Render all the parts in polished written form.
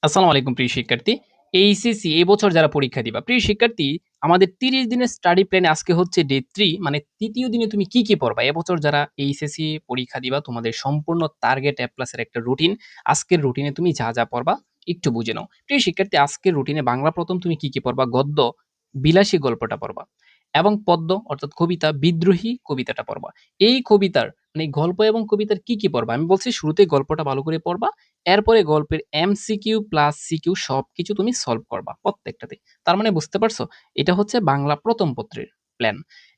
আসসালামু আলাইকুম প্রিয় শিক্ষার্থী। এইচএসসি এবছর যারা পরীক্ষা দিবা, প্রিয় শিক্ষার্থী আমাদের ৩০ দিনের স্টাডি প্ল্যানে আজকে হচ্ছে ডে ৩ মানে ৩য় দিনে তুমি কি পড়বা? এবছর যারা এইচএসসি পরীক্ষা দিবা তোমাদের সম্পূর্ণ টার্গেট এ প্লাস এর একটা রুটিন। আজকের রুটিনে তুমি যা পড়বা একটু বুঝে নাও। প্রিয় শিক্ষার্থী আজকের রুটিনে বাংলা প্রথম তুমি কি পড়বা? গদ্য, বিলাসী গল্পটা পড়বা এবং পদ্য অর্থাৎ কবিতা, বিদ্রোহী কবিতাটা পড়বা। এই কবিতার মানে গল্প এবং কবিতার কি পড়বা? আমি বলছি শুরুতেই গল্পটা ভালো করে পড়বা। এরপরে গল্পের এমসিকিউ প্লাস সিকিউ সবকিছু তুমি সলভ করবা প্রত্যেকটাতে। তার মানে বুঝতে পারছো? এটা হচ্ছে বাংলা প্রথম পত্রের প্ল্যান।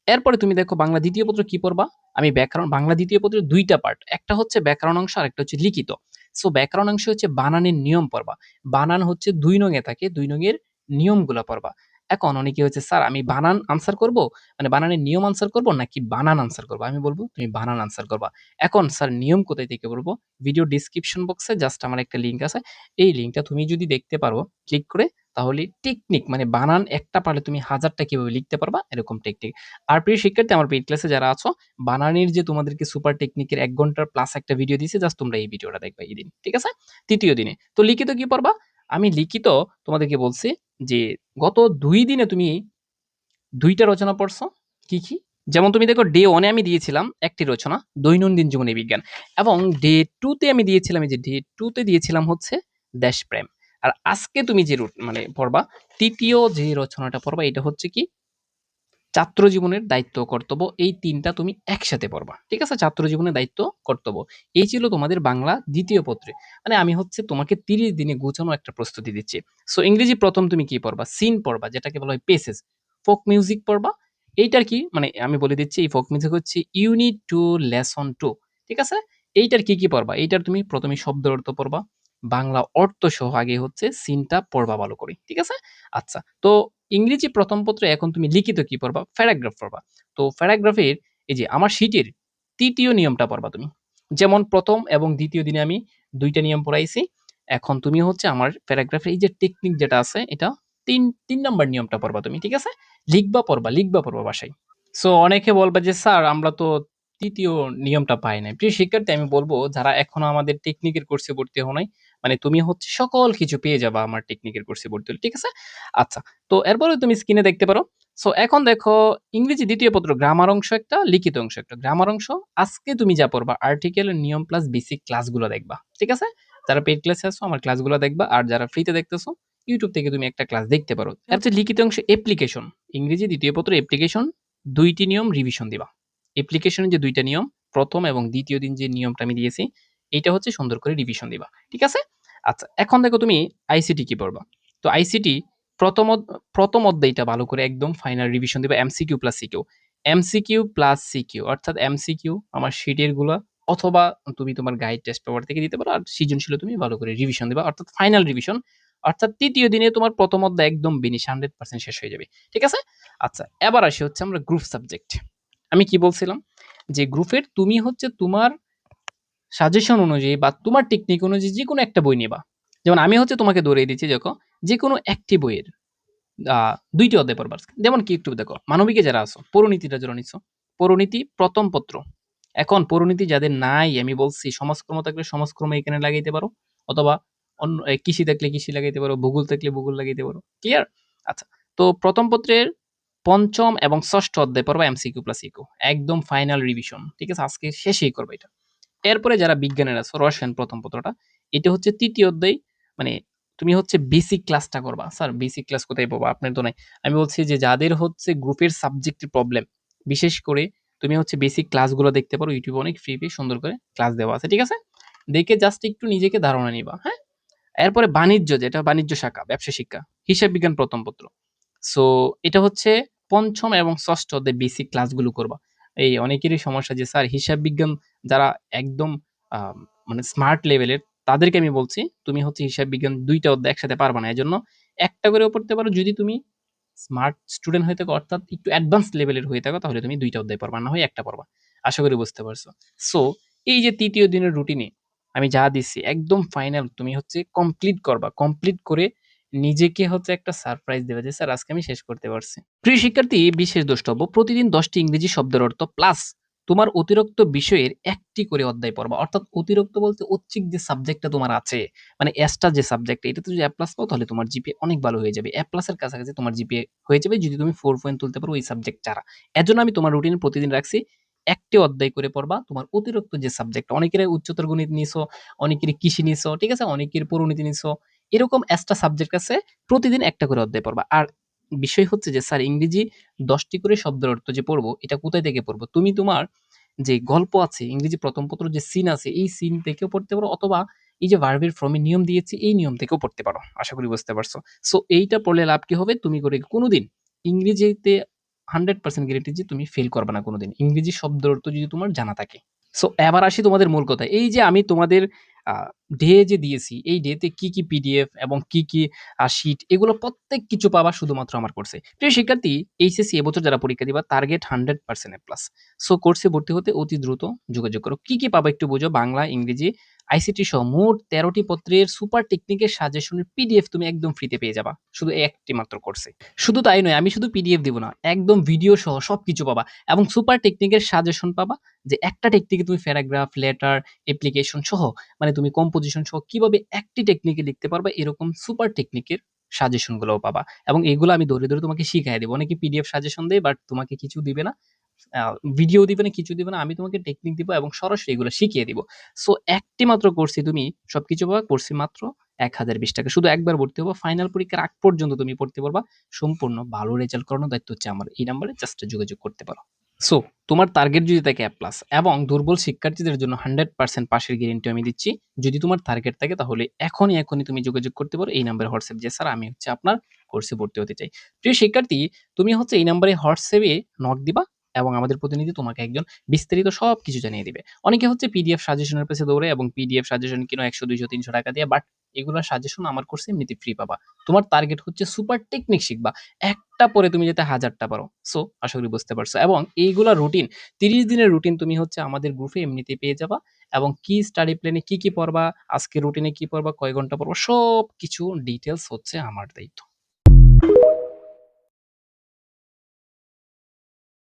এরপরে তুমি দেখো বাংলা দ্বিতীয় পত্র কি পড়বা? আমি ব্যাকরণ বাংলা দ্বিতীয় পত্রের ২ টা পার্ট। একটা হচ্ছে ব্যাকরণ অংশ আরেকটা হচ্ছে লিখিত। সো ব্যাকরণ অংশ হচ্ছে বানানের নিয়ম পড়বা। বানান হচ্ছে ২ নং এ থাকে, ২ নং এর নিয়মগুলা পড়বা। এখন অনেকে হচ্ছে স্যার আমি বানান আনসার করব, মানে বানানের নিয়ম আনসার করব নাকি বানান আনসার করব? আমি বলব তুমি বানান আনসার করবা। এখন স্যার নিয়ম কোথায় থেকে বলবো? ভিডিও ডেসক্রিপশন বক্সে জাস্ট আমার একটা লিঙ্ক আছে। এই লিঙ্কটা তুমি যদি দেখতে পারো ক্লিক করে, তাহলে টেকনিক মানে বানান একটা পারলে তুমি হাজারটা কিভাবে লিখতে পারবা এরকম টেকনিক। আর প্রিয় শিক্ষার্থী আমার পেইড ক্লাসে যারা আছো, বানানের যে তোমাদেরকে সুপার টেকনিকের ১ ঘন্টার প্লাস একটা ভিডিও দিয়েছি, জাস্ট তোমরা এই ভিডিওটা দেখবা এই দিন। ঠিক আছে? ৩য় দিনে। তো লিখিত কি পড়বা? আমি লিখিত তোমাদেরকে বলছি যে গত ২ দিনে তুমি ২ টা রচনা পড়ছো। কি? যেমন তুমি দেখো ডে 1 এ আমি দিয়েছিলাম একটি রচনা, দৈনন্দিন জীবনী বিজ্ঞান। এবং ডে 2 তে আমি দিয়েছিলাম এই যে ডে 2 তে দিয়েছিলাম হচ্ছে দেশপ্রেম। আর আজকে তুমি যে মানে পড়বা, ৩য় যে রচনাটা পড়বা এটা হচ্ছে কি? ছাত্র জীবনের দায়িত্ব ও কর্তব্য। এই ৩ টা তুমি একসাথে পড়বা। ঠিক আছে? ছাত্র জীবনের দায়িত্ব, কর্তব্য। এই ছিল তোমাদের বাংলা দ্বিতীয় পত্রে। মানে আমি হচ্ছে তোমাকে ৩০ দিনে গোছানো একটা প্রস্তুতি দিচ্ছি। সো ইংরেজি প্রথম তুমি কি পড়বা? সিন পড়বা, যেটাকে বলা হয় পেসেজ। ফোক মিউজিক পড়বা। এইটার কি? মানে আমি বলে দিচ্ছি এই ফোক মিউজিক হচ্ছে ইউনিট 2 লেসন 2। ঠিক আছে? এইটার কি পড়বা? এইটার তুমি ১ম এই শব্দের অর্থ পড়বা। বাংলা অর্থ সহ আগে হচ্ছে সিনটা পড়বা ভালো করে। ঠিক আছে? আচ্ছা। তো ইংরেজি প্রথম পত্রে এখন তুমি লিখিত কি পড়বা? প্যারাগ্রাফ পড়বা। তো প্যারাগ্রাফের এই যে আমার শীটের ৩য় নিয়মটা পড়বা তুমি। যেমন ১ম এবং ২য় দিনে আমি ২ টা নিয়ম পড়াইছি। এখন তুমি হচ্ছে আমার প্যারাগ্রাফের এই যে টেকনিক যেটা আছে এটা ৩ নাম্বার নিয়মটা পড়বা তুমি। ঠিক আছে? লিখবা পড়বা বাসায়। সো অনেকে বলবা যে স্যার আমরা তো ৩য় নিয়মটা পাই নাই। প্রিয় শিক্ষার্থী আমি বলব যারা এখনো আমাদের টেকনিকের কোর্সে ভর্তি হও নাই, মানে তুমি হচ্ছে সকল কিছু পেয়ে যাবা আমার টেকনিকের কোর্সে ভর্তি হলে। ঠিক আছে? আচ্ছা। তো এরপরে তুমি স্ক্রিনে দেখতে পারো। সো এখন দেখো ইংরেজি ২য় পত্র গ্রামার অংশ একটা, লিখিত অংশ একটা। গ্রামার অংশ আজকে তুমি যা পড়বা আর্টিকেল, নিয়ম প্লাস বেসিক ক্লাসগুলো দেখবা। ঠিক আছে? যারা পেইড ক্লাসে আছো আমার ক্লাসগুলো দেখবা। আর যারা ফ্রিতে দেখতেছো YouTube থেকে তুমি একটা ক্লাস দেখতে পারো। এর চেয়ে লিখিত অংশে অ্যাপ্লিকেশন। ইংরেজি ২য় পত্র অ্যাপ্লিকেশন ২ টি নিয়ম রিভিশন দিবা। অ্যাপ্লিকেশনের যে ২ টা নিয়ম, ১ম এবং ২য় দিন যে নিয়মটা আমি দিয়েছি, এইটা হচ্ছে সুন্দর করে রিভিশন দিবা। ঠিক আছে? আচ্ছা, এখন দেখো তুমি আইসিটি কি পড়বা? তো আইসিটি প্রথম প্রথম অধ্যায়টা ভালো করে একদম ফাইনাল রিভিশন দিবা MCQ plus CQ. MCQ plus CQ অর্থাৎ এমসিকিউ আমার শিটের গুলা অথবা তুমি তোমার গাইড টেস্ট পেপার থেকে দিতে পারো। আর সৃজনশীল তুমি ভালো করে রিভিশন দিবা অর্থাৎ ফাইনাল রিভিশন। অর্থাৎ ৩য় দিনে তোমার প্রথম অধ্যায় একদম ফিনিশ 100% শেষ হয়ে যাবে। ঠিক আছে? আচ্ছা, এবার আসি হচ্ছে আমরা গ্রুপ সাবজেক্ট। আমি কি বলছিলাম? যে গ্রুপের তুমি হচ্ছে তোমার সাজেশন অনুযায়ী বা তোমার টেকনিক অনুযায়ী যেকোনো একটা বই নিবা। যেমন আমি হচ্ছে তোমাকে ধরিয়ে দিচ্ছি দেখো, যেকোনো একটি বইয়ের ২ টি অধ্যায় পড়বা। যেমন কি একটু দেখো, মানবিকে যারা আছো, পরিণীতিটা যারা নিছো, পরিণীতি ১ম পত্র। এখন পরিণীতি যাদের নাই আমি বলছি সমাজকর্ম থাকলে সমাজকর্ম এখানে লাগাইতে পারো, অথবা অন্য কৃষি থাকলে কৃষি লাগাইতে পারো, ভূগোল থাকলে ভূগোল লাগাইতে পারো। ক্লিয়ার? আচ্ছা। তো ১ম পত্রের ৫ম এবং ৬ষ্ঠ অধ্যায় পড়বা এমসিকিউ প্লাস ইকিউ। একদম ফাইনাল রিভিশন। ঠিক আছে? আজকে শেষেই করবা এটা। এরপরে যারা বিজ্ঞানের আছো, রসায়ন ১ম পত্রটা। এটা হচ্ছে ৩য় অধ্যায়। মানে তুমি হচ্ছে বেসিক ক্লাসটা করবা। স্যার বেসিক ক্লাস কোথায় পাবো? আপনার তো নাই। আমি বলছি যে যাদের হচ্ছে গ্রুপের সাবজেক্টের প্রবলেম, বিশেষ করে তুমি হচ্ছে বেসিক ক্লাসগুলো দেখতে পারো। YouTube এ অনেক ফ্রি সুন্দর করে ক্লাস দেওয়া আছে। ঠিক আছে? দেখে জাস্ট একটু নিজেকে ধারণা নিবা। হ্যাঁ? এরপরে বাণিজ্য, যেটা বাণিজ্য শাখা, ব্যবসা শিক্ষা, হিসাব বিজ্ঞান ১ম পত্র। সো এটা হচ্ছে ৫ম এবং ৬ষ্ঠ অধ্যায় বেসিক ক্লাসগুলো করবা। এই অনেকেরই সমস্যা যে স্যার হিসাব বিজ্ঞান যারা একদম আ মানে স্মার্ট লেভেলের তাদেরকে আমি বলছি, তুমি হচ্ছে হিসাব বিজ্ঞান ২ টা অধ্যায় একসাথে পারবা না। এজন্য একটা করেও পড়তে পারো। যদি তুমি স্মার্ট স্টুডেন্ট হয়ে থাকো অর্থাৎ একটু অ্যাডভান্স লেভেলের হয়ে থাকো তাহলে তুমি ২ টা অধ্যায় পড়বা, না হয় একটা পড়বা। আশা করি বুঝতে পারছো। সো এই যে ৩য় দিনের রুটিনে আমি যা দিচ্ছি একদম ফাইনাল তুমি হচ্ছে কমপ্লিট করবা। কমপ্লিট করে নিজেকে হচ্ছে একটা সারপ্রাইজ দেবে যে স্যার আজকে আমি শেষ করতে পারছি। প্রিয় শিক্ষার্থী বিশেষ দ্রষ্টব্য প্রতিদিন ১০ টি ইংরেজি শব্দের অর্থ প্লাস তোমার অতিরিক্ত বিষয়ের একটি করে অধ্যায় পড়বা। অর্থাৎ অতিরিক্ত বলতে ঐচ্ছিক যে সাবজেক্টটা তোমার আছে, মানে এক্সট্রা যে সাবজেক্ট, এটাতে যদি A+ পাও তাহলে তোমার জিপিএ অনেক ভালো হয়ে যাবে। A+ এর কাছাকাছি তোমার জিপিএ হয়ে যাবে যদি তুমি 4 পয়েন্ট তুলতে পারো ওই সাবজেক্ট ছাড়া। এজন্য আমি তোমার রুটিনে প্রতিদিন রাখছি একটি অধ্যায় করে পড়বা তোমার অতিরিক্ত যে সাবজেক্ট। অনেকের উচ্চতর গণিত নিছো, অনেকের কৃষি নিছো, ঠিক আছে? অনেকের পরিণীতি নিছো। এরকম এক্সট্রা সাবজেক্ট আছে, প্রতিদিন একটা করে অধ্যায় পড়বা। আর বিষয় হচ্ছে যে স্যার ইংরেজি ১০ টি করে শব্দের অর্থ যে পড়বো, এটা কোথায় থেকে পড়বো? তুমি তোমার যে গল্প আছে, ইংরেজি প্রথম পত্র যে সিন আছে, এই সিন থেকেও পড়তে পারো অথবা এই যে ভার্বের ফর্মে নিয়ম দিয়েছি, এই নিয়ম থেকেও পড়তে পারো। আশা করি বুঝতে পারছো। সো এইটা পড়লে লাভ কি হবে? তুমি করে কোনোদিন ইংরেজিতে 100% গ্যারান্টি যে তুমি ফেল করবা না কোনোদিন। ইংরেজি শব্দের অর্থ যদি তোমার জানা থাকে। সো এবার আসি তোমাদের মূল কথায়। এই যে আমি তোমাদের আ ডে যে দিয়েছি, এই ডেতে কি, কি পিডিএফ এবং কি, কি শিট, এগুলো প্রত্যেক কিছু পাবা শুধুমাত্র আমার কোর্সে। প্রিয় শিক্ষার্থী, এইচএসসি এবছর যারা পরীক্ষা দিবা টার্গেট 100% A+। সো কোর্সে ভর্তি হতে অতি দ্রুত যোগাযোগ করো। কি, কি পাবা একটু বোঝো? বাংলা, ইংরেজি, আইসিটি সহ মোট ১৩ টি পত্রের সুপার টেকনিকের সাজেশনের পিডিএফ তুমি একদম ফ্রিতে পেয়ে যাবা। শুধু একটি মাত্র কোর্সে। শুধু তাই নয়, আমি শুধু পিডিএফ দিব না। একদম ভিডিও সহ সবকিছু পাবা এবং সুপার টেকনিকের সাজেশন পাবা, যে একটা টেকনিকে তুমি প্যারাগ্রাফ, লেটার, অ্যাপ্লিকেশন সহ, মানে তুমি কম্পোজিশন সহ কিভাবে একটি টেকনিকে লিখতে পারবা, এরকম সুপার টেকনিকের সাজেশন গুলোও পাবা। এবং এগুলো আমি ধরে, ধরে তোমাকে শিখায় দেব। অনেকে পিডিএফ সাজেশন দেয় বাট তোমাকে কিছু দিবে না। আ ভিডিও দিবে না, কিছু দিবে না। আমি তোমাকে টেকনিক দিব এবং সরাসরি এগুলো শিখিয়ে দিব। সো একটি মাত্র কোর্সে তুমি সবকিছু পাবা। কোর্সে মাত্র ৳১,০২০। শুধু একবার ভর্তি হবা। ফাইনাল পরীক্ষার আগ পর্যন্ত তুমি পড়তে পারবা। সম্পূর্ণ ভালো রেজাল্ট করানোর দায়িত্ব হচ্ছে আমার। এই নাম্বারে জাস্ট যোগাযোগ করতে পারো। সো তোমার টার্গেট যদি থাকে A+ এবং দুর্বল শিক্ষার্থীদের জন্য 100% পাসের গ্যারান্টি আমি দিচ্ছি। যদি তোমার টার্গেট থাকে তাহলে এখনই তুমি যোগাযোগ করতে পারো এই নাম্বারে হোয়াটসঅ্যাপ, যে স্যার আমি হচ্ছে আপনার কোর্সে ভর্তি হতে চাই। প্রিয় শিক্ষার্থী, তুমি হচ্ছে এই নাম্বারে হোয়াটসঅ্যাপে নক দিবা এবং আমাদের প্রতিনিধি তোমাকে একজন বিস্তারিত সবকিছু জানিয়ে দিবে। অনেকে হচ্ছে পিডিএফ সাজেশনের পেছে দৌড়ে এবং পিডিএফ সাজেশন কিনো ১০০, ২০০, ৩০০ টাকা দিয়ে, বাট এগুলা সাজেশন আমার কোর্সে এমনিতে ফ্রি পাবা। তোমার টার্গেট হচ্ছে সুপার টেকনিক শিখবা। একটা পড়ে তুমি যাতে ১০০০টা পারো। সো আশা করি বুঝতে পারছো। এবং এইগুলা রুটিন ৩০ দিনের রুটিন তুমি হচ্ছে আমাদের গ্রুপে এমনিতেই পেয়ে যাবা এবং কি স্টাডি প্ল্যানে কি, কি পড়বা, আজকে রুটিনে কি পড়বা, কয় ঘন্টা পড়বা, সবকিছু ডিটেইলস হচ্ছে আমার দায়িত্ব।